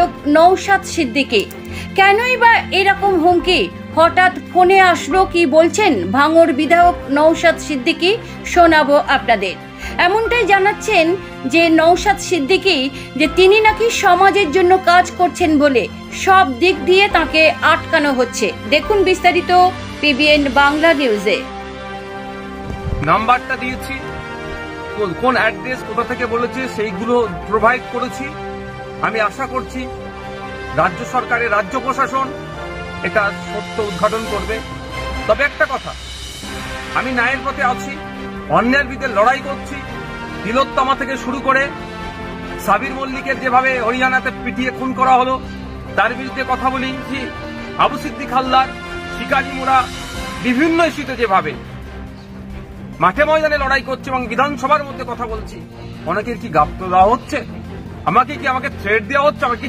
বিধায়ক নওশাদ সিদ্দিকী। কেনই বা এরকম হুমকি? হঠাৎ ফোনে আসলো, কি বলছেন ভাঙড় বিধায়ক নওশাদ সিদ্দিকী শোনাবো আপনাদের। এমনটাই জানাচ্ছেন যে নওশাদ সিদ্দিকী যে তিনি নাকি সমাজের জন্য কাজ করছেন বলে সব দিক দিয়ে তাকে আটকানো হচ্ছে। দেখুন বিস্তারিত পিবিএন বাংলা নিউজে। নাম্বারটা দিয়েছি, কোন অ্যাড্রেস কোথা থেকে বলেছে সেইগুলো প্রোভাইড করেছি। আমি আশা করছি রাজ্য সরকারের রাজ্য প্রশাসন এটা সত্য উদ্ঘাটন করবে। তবে একটা কথা, আমি ন্যায়ের পথে আছি, অন্যের বিরুদ্ধে লড়াই করছি। তিলোত্তমা থেকে শুরু করে সাবির মল্লিকের যেভাবে হরিয়ানাতে পিটিয়ে খুন করা হলো তার বিরুদ্ধে কথা বলেছি। আবু সিদ্দিক হালদার, শিকারি মোড়া, বিভিন্ন ইস্যুতে যেভাবে মাঠে ময়দানে লড়াই করছে এবং বিধানসভার মধ্যে কথা বলছি, অনেকের কি গাপ্ত দেওয়া হচ্ছে? আমাকে থ্রেট দেওয়া হচ্ছে? আমাকে